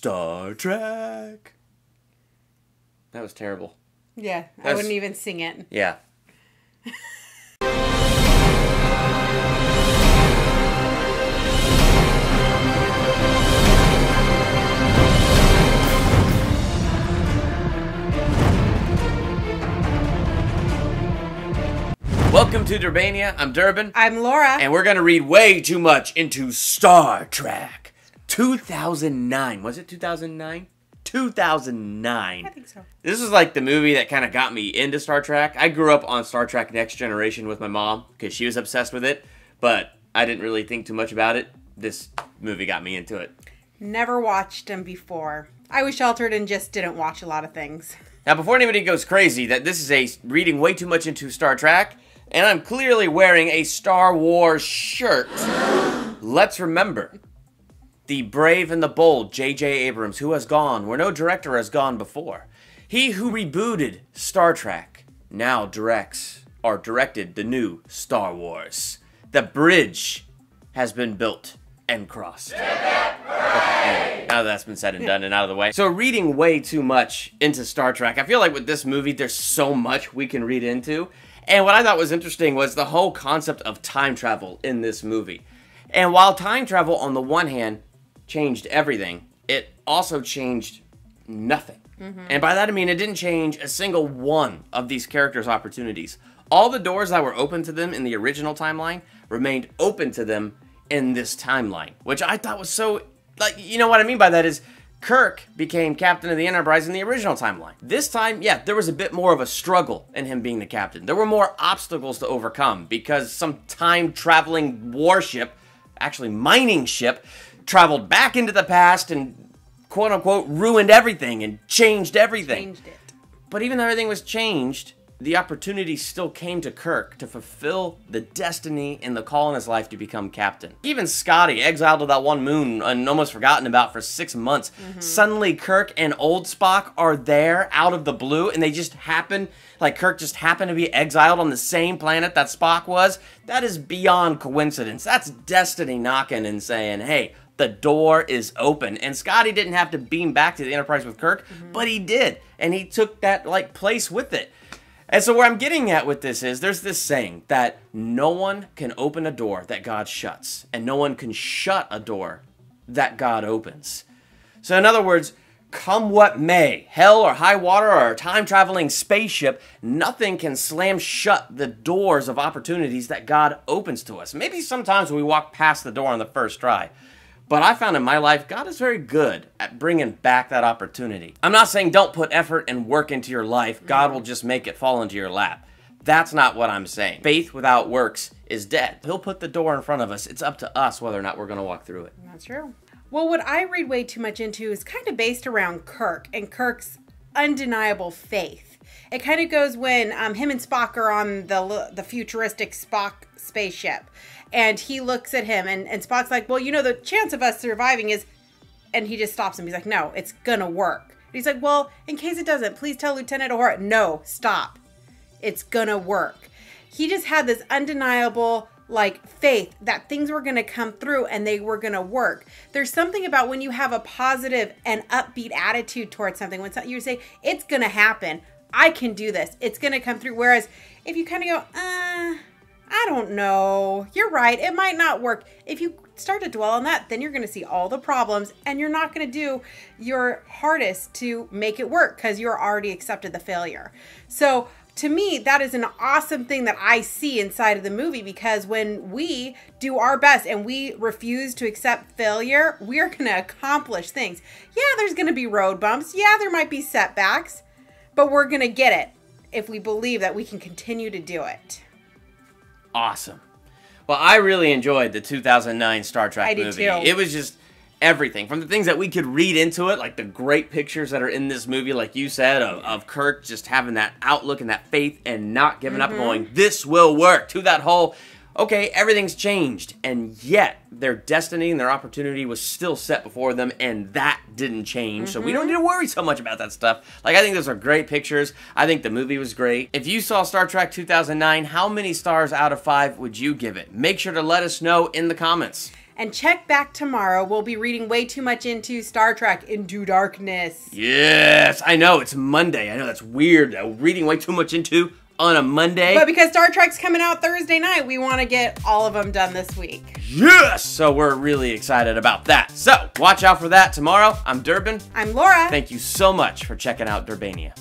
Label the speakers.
Speaker 1: Star Trek. That was terrible.
Speaker 2: Yeah, I wouldn't even sing it.
Speaker 1: Yeah. Welcome to Durbania. I'm Durban.
Speaker 2: I'm Laura.
Speaker 1: And we're going to read way too much into Star Trek. 2009. Was it 2009? 2009.
Speaker 2: I think so.
Speaker 1: This is like the movie that kind of got me into Star Trek. I grew up on Star Trek Next Generation with my mom because she was obsessed with it, but I didn't really think too much about it. This movie got me into it.
Speaker 2: Never watched them before. I was sheltered and just didn't watch a lot of things.
Speaker 1: Now, before anybody goes crazy that this is a reading way too much into Star Trek, and I'm clearly wearing a Star Wars shirt, let's remember the brave and the bold J.J. Abrams, who has gone where no director has gone before. He who rebooted Star Trek now directed the new Star Wars. The bridge has been built and crossed. Okay, anyway, now that's been said and done and out of the way. So reading way too much into Star Trek, I feel like with this movie, there's so much we can read into. And what I thought was interesting was the whole concept of time travel in this movie. And while time travel, on the one hand, changed everything, it also changed nothing. And by that I mean it didn't change a single one of these characters' opportunities. All the doors that were open to them in the original timeline remained open to them in this timeline, which I thought was so, like, you know what I mean by that is Kirk became captain of the Enterprise in the original timeline. This time, yeah, there was a bit more of a struggle in him being the captain. There were more obstacles to overcome because some time-traveling warship, actually mining ship, traveled back into the past and quote-unquote ruined everything and changed everything.
Speaker 2: Changed it.
Speaker 1: But even though everything was changed, the opportunity still came to Kirk to fulfill the destiny and the call in his life to become captain. Even Scotty, exiled to that one moon and almost forgotten about for 6 months, suddenly Kirk and old Spock are there out of the blue, and they just happen, like Kirk just happened to be exiled on the same planet that Spock was. That is beyond coincidence. That's destiny knocking and saying, hey, the door is open. And Scotty didn't have to beam back to the Enterprise with Kirk, but he did. And he took that, like, place with it. And so where I'm getting at with this is, there's this saying that no one can open a door that God shuts, and no one can shut a door that God opens. So in other words, come what may, hell or high water or a time-traveling spaceship, nothing can slam shut the doors of opportunities that God opens to us. Maybe sometimes we walk past the door on the first try. But I found in my life, God is very good at bringing back that opportunity. I'm not saying don't put effort and work into your life. God will just make it fall into your lap. That's not what I'm saying. Faith without works is dead. He'll put the door in front of us. It's up to us whether or not we're going to walk through it.
Speaker 2: That's true. Well, what I read way too much into is kind of based around Kirk and Kirk's undeniable faith. It kind of goes when him and Spock are on the futuristic Spock spaceship. And he looks at him, and Spock's like, well, you know, the chance of us surviving is... And he just stops him. He's like, no, it's gonna work. And he's like, well, in case it doesn't, please tell Lieutenant Uhura. No, stop. It's gonna work. He just had this undeniable, like, faith that things were gonna come through and they were gonna work. There's something about when you have a positive and upbeat attitude towards something, when you say, it's gonna happen, I can do this, it's gonna come through. Whereas if you kind of go, I don't know, you're right, it might not work. If you start to dwell on that, then you're going to see all the problems and you're not going to do your hardest to make it work because you're already accepted the failure. So to me, that is an awesome thing that I see inside of the movie, because when we do our best and we refuse to accept failure, we're going to accomplish things. Yeah, there's going to be road bumps. Yeah, there might be setbacks, but we're going to get it if we believe that we can continue to do it.
Speaker 1: Awesome. Well, I really enjoyed the 2009 Star Trek movie.
Speaker 2: I did too.
Speaker 1: It was just everything. From the things that we could read into it, like the great pictures that are in this movie, like you said, of Kirk just having that outlook and that faith and not giving up and going, this will work, to that whole, okay, everything's changed, and yet their destiny and their opportunity was still set before them, and that didn't change, so we don't need to worry so much about that stuff. Like, I think those are great pictures. I think the movie was great. If you saw Star Trek 2009, how many stars out of 5 would you give it? Make sure to let us know in the comments.
Speaker 2: And check back tomorrow. We'll be reading way too much into Star Trek Into Darkness.
Speaker 1: Yes, I know, it's Monday. I know, that's weird. Reading way too much into on a Monday.
Speaker 2: But because Star Trek's coming out Thursday night, we want to get all of them done this week.
Speaker 1: Yes! So we're really excited about that. So, watch out for that tomorrow. I'm Durban.
Speaker 2: I'm Laura.
Speaker 1: Thank you so much for checking out Durbania.